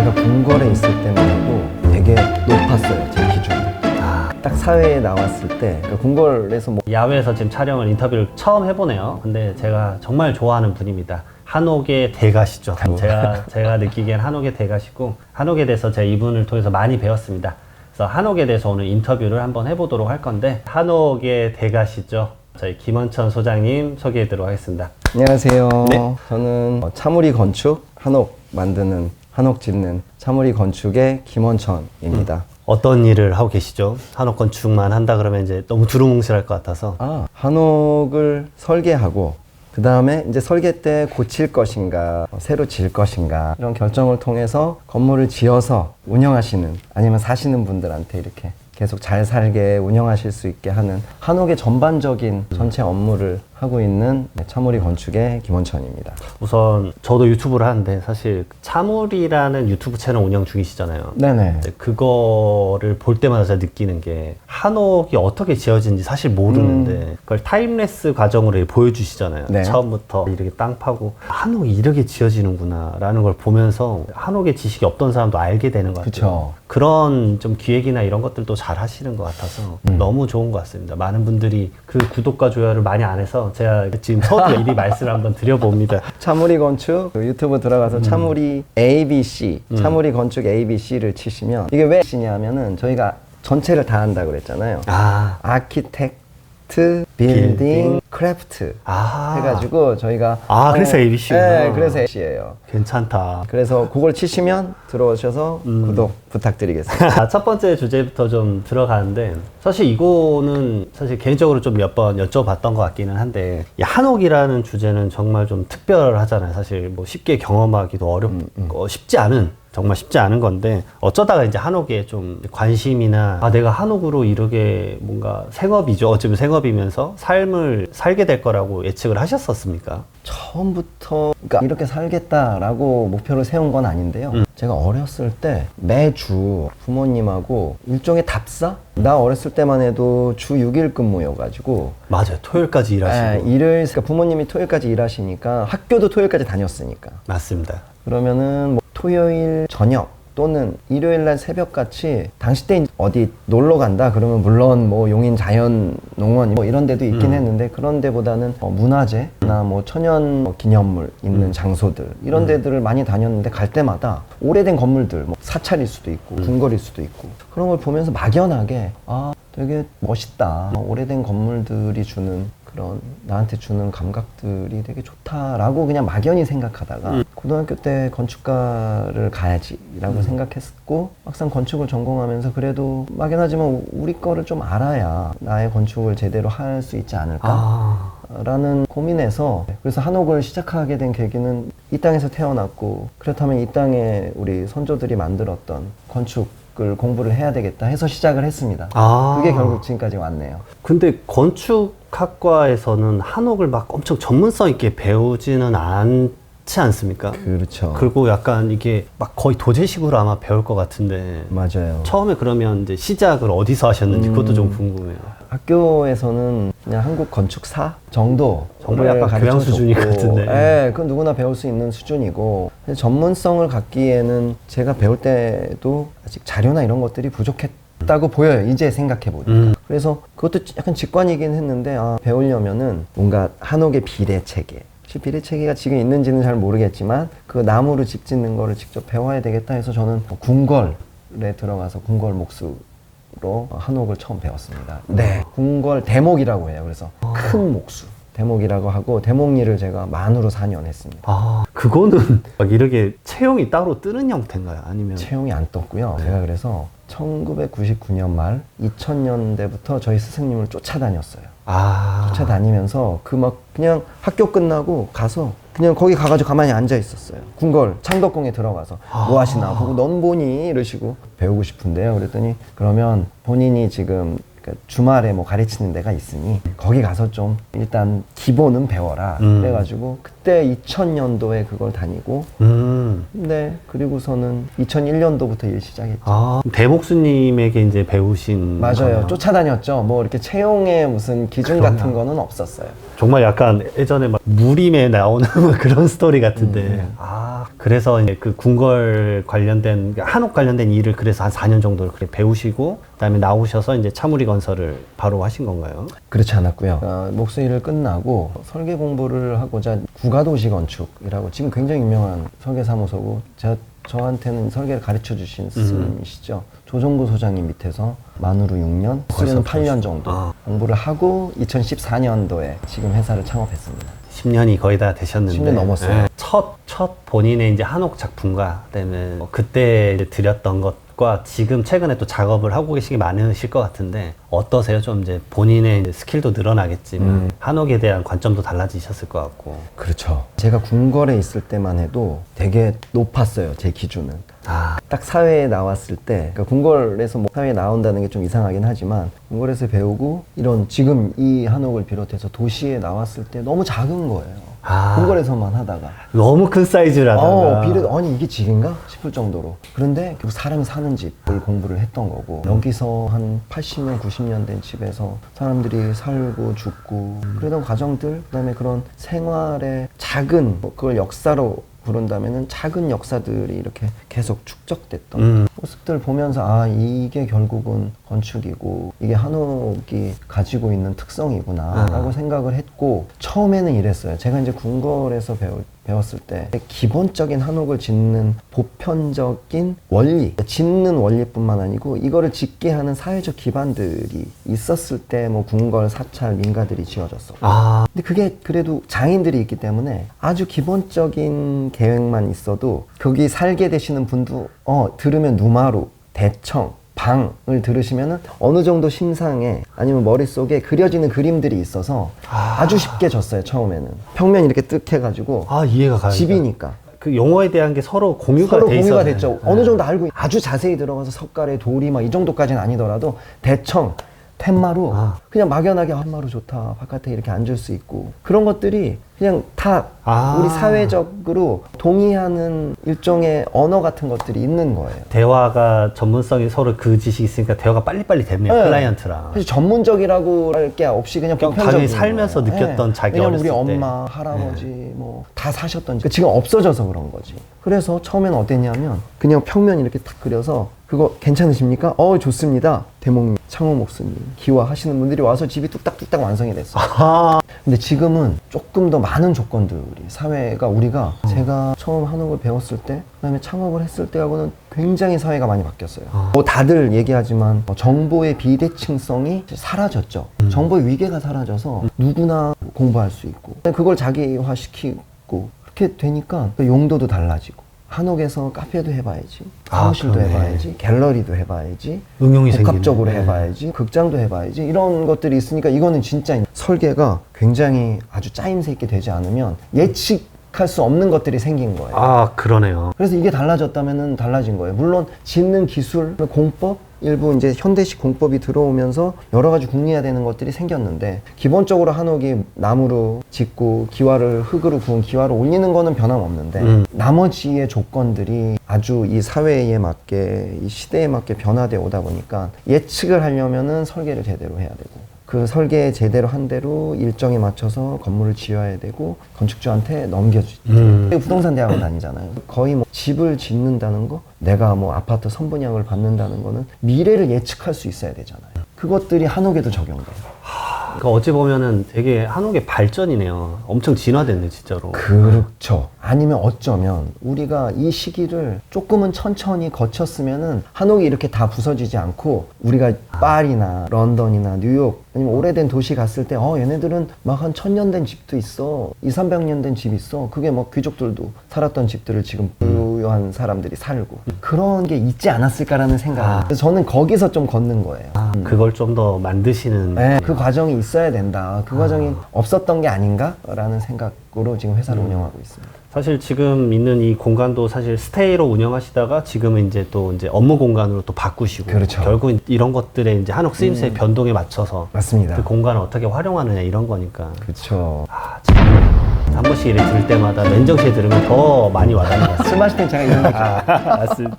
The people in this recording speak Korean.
제가 궁궐에 있을 때만 해도 되게 높았어요, 제 기준이. 딱 사회에 나왔을 때 그러니까 궁궐에서 뭐 야외에서 지금 촬영을 인터뷰를 처음 해보네요. 근데 제가 정말 좋아하는 분입니다. 한옥의 대가시죠. 제가 느끼기엔 한옥의 대가시고, 한옥에 대해서 제가 이분을 통해서 많이 배웠습니다. 그래서 한옥에 대해서 오늘 인터뷰를 한번 해보도록 할 건데, 한옥의 대가시죠. 저희 김원천 소장님 소개해드리도록 하겠습니다. 안녕하세요. 네. 저는 차무리 건축, 한옥 만드는, 한옥 짓는 차무리 건축의 김원천입니다. 어떤 일을 하고 계시죠? 한옥 건축만 한다 그러면 이제 너무 두루뭉실할 것 같아서. 한옥을 설계하고 그 다음에 이제 설계 때 고칠 것인가, 새로 지을 것인가 이런 결정을 통해서 건물을 지어서 운영하시는, 아니면 사시는 분들한테 이렇게 계속 잘 살게 운영하실 수 있게 하는 한옥의 전반적인 전체 업무를 하고 있는 차무리 건축의 김원천입니다. 우선 저도 유튜브를 하는데 사실 차무리라는 유튜브 채널 운영 중이시잖아요. 네네. 근데 그거를 볼 때마다 제가 느끼는 게 한옥이 어떻게 지어진지 사실 모르는데 그걸 타임레스 과정으로 보여주시잖아요. 네. 처음부터 이렇게 땅 파고 한옥이 이렇게 지어지는구나 라는 걸 보면서 한옥의 지식이 없던 사람도 알게 되는 것 같아요. 그쵸. 그런 좀 기획이나 이런 것들도 잘 하시는 것 같아서 너무 좋은 것 같습니다. 많은 분들이 그 구독과 좋아요를 많이 안 해서 제가 지금 서두에 미리 말씀을 한번 드려봅니다. 차무리 건축 유튜브 들어가서 차무리 ABC, 차무리 건축 ABC를 치시면, 이게 왜 C냐면은 저희가 전체를 다 한다고 그랬잖아요. 아키텍트, 빌딩, 크래프트 해가지고 저희가 그래서 ABC구나. 네, 그래서 ABC예요. 괜찮다. 그래서 그걸 치시면 들어오셔서 구독 부탁드리겠습니다. 자, 첫 번째 주제부터 좀 들어가는데, 사실 이거는 사실 개인적으로 좀 몇 번 여쭤봤던 것 같기는 한데, 이 한옥이라는 주제는 정말 좀 특별하잖아요. 사실 뭐 쉽게 경험하기도 어렵고 쉽지 않은, 정말 쉽지 않은 건데, 어쩌다가 이제 한옥에 좀 관심이나 내가 한옥으로 이렇게 뭔가 생업이죠. 어쩌면 생업이면서 삶을 살게 될 거라고 예측을 하셨었습니까? 처음부터 그러니까 이렇게 살겠다라고 목표를 세운 건 아닌데요. 제가 어렸을 때 매주 부모님하고 일종의 답사? 나 어렸을 때만 해도 주 6일 근무여가지고. 맞아요. 토요일까지 일하시고. 그러니까 부모님이 토요일까지 일하시니까 학교도 토요일까지 다녔으니까. 맞습니다. 그러면은 뭐 토요일 저녁 또는 일요일날 새벽같이, 당시 때 어디 놀러 간다 그러면 물론 뭐 용인 자연농원 뭐 이런 데도 있긴 했는데, 그런 데보다는 문화재나 뭐 천연 기념물 있는 장소들, 이런 데들을 많이 다녔는데, 갈 때마다 오래된 건물들, 뭐 사찰일 수도 있고 궁궐일 수도 있고, 그런 걸 보면서 막연하게 되게 멋있다, 오래된 건물들이 주는 그런, 나한테 주는 감각들이 되게 좋다라고 그냥 막연히 생각하다가 고등학교 때 건축과를 가야지라고 생각했고, 막상 건축을 전공하면서 그래도 막연하지만 우리 거를 좀 알아야 나의 건축을 제대로 할 수 있지 않을까 라는 고민에서, 그래서 한옥을 시작하게 된 계기는 이 땅에서 태어났고, 그렇다면 이 땅에 우리 선조들이 만들었던 건축을 공부를 해야 되겠다 해서 시작을 했습니다. 그게 결국 지금까지 왔네요. 근데 건축학과에서는 한옥을 막 엄청 전문성 있게 배우지는 않지 않습니까? 그렇죠. 그리고 약간 이게 막 거의 도제식으로 아마 배울 것 같은데. 맞아요. 처음에 그러면 이제 시작을 어디서 하셨는지 그것도 좀 궁금해요. 학교에서는 그냥 한국 건축사 정도, 정말 약간 교양 수준이 같은데. 네, 그건 누구나 배울 수 있는 수준이고, 근데 전문성을 갖기에는 제가 배울 때도 아직 자료나 이런 것들이 부족했다고 보여요, 이제 생각해보니까. 그래서 그것도 약간 직관이긴 했는데, 배우려면은 뭔가 한옥의 비례체계, 비례체계가 지금 있는지는 잘 모르겠지만 그 나무로 집 짓는 거를 직접 배워야 되겠다 해서 저는 궁궐에 들어가서 궁궐 목수로 한옥을 처음 배웠습니다. 네, 궁궐 대목이라고 해요. 그래서 큰 목수 대목이라고 하고, 대목일을 제가 만으로 4년 했습니다. 그거는 막 이렇게 채용이 따로 뜨는 형태인가요? 아니면 채용이 안 떴고요. 제가 그래서 1999년 말 2000년대부터 저희 스승님을 쫓아다녔어요. 쫓아다니면서 막 그냥 학교 끝나고 가서 그냥 거기 가가지고 가만히 앉아 있었어요. 궁궐 창덕궁에 들어가서 뭐 하시나 보고, 넌 보니? 이러시고, 배우고 싶은데요. 그랬더니 그러면 본인이 지금 그러니까 주말에 뭐 가르치는 데가 있으니 거기 가서 좀 일단 기본은 배워라. 그래가지고 그때 2000년도에 그걸 다니고 네 그리고서는 2001년도부터 일 시작했죠. 아, 대목수님에게 이제 배우신 맞아요. 거네요. 쫓아다녔죠. 뭐 이렇게 채용의 무슨 기준 같은 거는 없었어요. 정말 약간 예전에 막 무림에 나오는 그런 스토리 같은데. 아, 그래서 이제 그 궁궐 관련된, 한옥 관련된 일을 그래서 한 4년 정도를 그렇게 배우시고, 그 다음에 나오셔서 이제 차무리 건설을 바로 하신 건가요? 그렇지 않았고요. 목수 일을 끝나고 설계 공부를 하고자 국가도시 건축이라고 지금 굉장히 유명한 설계사무소고 저한테는 설계를 가르쳐 주신 스님이시죠. 조정구 소장님 밑에서 만으로 6년, 수료는 8년 정도 공부를 하고 2014년도에 지금 회사를 창업했습니다. 10년이 거의 다 되셨는데. 10년 넘었어요. 네. 첫 본인의 이제 한옥 작품과, 그다음에 뭐 그때 이제 드렸던 것과 지금 최근에 또 작업을 하고 계시기 많으실 것 같은데, 어떠세요? 좀 이제 본인의 이제 스킬도 늘어나겠지만, 한옥에 대한 관점도 달라지셨을 것 같고. 그렇죠. 제가 궁궐에 있을 때만 해도 되게 높았어요, 제 기준은. 딱 사회에 나왔을 때, 그러니까 궁궐에서 뭐 사회에 나온다는 게 좀 이상하긴 하지만, 궁궐에서 배우고, 이런 지금 이 한옥을 비롯해서 도시에 나왔을 때 너무 작은 거예요. 궁궐에서만 하다가. 너무 큰 사이즈라다가. 아니 이게 집인가 싶을 정도로. 그런데 결국 사람이 사는 집을 공부를 했던 거고, 여기서 한 80년, 90년 된 집에서 사람들이 살고 죽고, 그러던 과정들, 그다음에 그런 생활의 작은, 그걸 역사로 부른다면은 작은 역사들이 이렇게 계속 축적됐던 모습들 보면서 이게 결국은 건축이고 이게 한옥이 가지고 있는 특성이구나 라고 생각을 했고, 처음에는 이랬어요. 제가 이제 궁궐에서 배웠을 때 기본적인 한옥을 짓는 보편적인 원리, 짓는 원리뿐만 아니고 이거를 짓게 하는 사회적 기반들이 있었을 때 뭐 궁궐, 사찰, 민가들이 지어졌어. 근데 그게 그래도 장인들이 있기 때문에 아주 기본적인 계획만 있어도 거기 살게 되시는 분도 들으면 누마루, 대청, 방을 들으시면은 어느 정도 심상에 아니면 머릿속에 그려지는 그림들이 있어서 아주 쉽게 졌어요. 처음에는 평면이 이렇게 뜩 해가지고 이해가 가요. 집이니까 그 용어에 대한 게 서로 공유가 돼 있어요. 됐죠. 어느 정도 알고 아주 자세히 들어가서 석가래, 돌이 막 이 정도까지는 아니더라도 대청, 텐마루 그냥 막연하게 한마루 좋다, 바깥에 이렇게 앉을 수 있고, 그런 것들이 그냥 다 우리 사회적으로 동의하는 일종의 언어 같은 것들이 있는 거예요. 대화가 전문성이 서로 그 지식이 있으니까 대화가 빨리빨리 됐네요. 클라이언트랑. 사실 전문적이라고 할 게 없이 그냥 보편적인 당연히 살면서 거예요. 느꼈던 자기 왜냐면 우리 어렸을 때. 엄마, 할아버지 뭐 다 사셨던 집. 지금 없어져서 그런 거지. 그래서 처음에는 어땠냐면 그냥 평면 이렇게 탁 그려서 그거 괜찮으십니까? 좋습니다. 대목님, 창호 목수님, 기와하시는 분들이 와서 집이 뚝딱뚝딱 완성이 됐어요. 근데 지금은 조금 더 많은 조건들, 사회가 우리가 제가 처음 한옥을 배웠을 때, 그다음에 창업을 했을 때하고는 굉장히 사회가 많이 바뀌었어요. 다들 얘기하지만 정보의 비대칭성이 사라졌죠. 정보의 위계가 사라져서 누구나 공부할 수 있고, 그걸 자기화시키고 그렇게 되니까 용도도 달라지고, 한옥에서 카페도 해봐야지, 사무실도 해봐야지, 갤러리도 해봐야지, 응용이 복합적으로 생기네. 해봐야지, 극장도 해봐야지, 이런 것들이 있으니까 이거는 진짜 설계가 굉장히 아주 짜임새 있게 되지 않으면 예측할 수 없는 것들이 생긴 거예요. 그러네요. 그래서 이게 달라졌다면은 달라진 거예요. 물론 짓는 기술, 공법, 일부 이제 현대식 공법이 들어오면서 여러 가지 궁리화되는 것들이 생겼는데, 기본적으로 한옥이 나무로 짓고 기와를 흙으로 구운 기와를 올리는 거는 변함없는데 나머지의 조건들이 아주 이 사회에 맞게, 이 시대에 맞게 변화되어 오다 보니까 예측을 하려면은 설계를 제대로 해야 되고, 그 설계 제대로 한 대로 일정에 맞춰서 건물을 지어야 되고 건축주한테 넘겨주지. 부동산 대학원 다니잖아요. 거의 뭐 집을 짓는다는 거, 내가 뭐 아파트 선분양을 받는다는 거는 미래를 예측할 수 있어야 되잖아요. 그것들이 한옥에도 적용돼요. 그러니까 어찌 보면은 되게 한옥의 발전이네요. 엄청 진화됐네, 진짜로. 그렇죠. 아니면 어쩌면 우리가 이 시기를 조금은 천천히 거쳤으면은 한옥이 이렇게 다 부서지지 않고, 우리가 파리나 런던이나 뉴욕 아니면 오래된 도시 갔을 때 얘네들은 막 한 1000년 된 집도 있어, 200~300년 된 집 있어, 그게 뭐 귀족들도 살았던 집들을 지금 부유한 사람들이 살고, 그런 게 있지 않았을까라는 생각. 그래서 저는 거기서 좀 걷는 거예요. 그걸 좀 더 만드시는 네, 그 과정이 있어야 된다. 그 과정이 없었던 게 아닌가라는 생각으로 지금 회사를 운영하고 있습니다. 사실 지금 있는 이 공간도 사실 스테이로 운영하시다가 지금은 이제 또 이제 업무 공간으로 또 바꾸시고 그렇죠. 결국 이런 것들에 이제 한옥 쓰임새의 변동에 맞춰서 맞습니다. 그 공간을 어떻게 활용하느냐 이런 거니까 그렇죠. 아, 참. 한 번씩 이렇게 들을 때마다 맨정신에 들으면 더 많이 와닿는 것 같습니다. 술 마실 땐 제가 이런 거 맞습니다.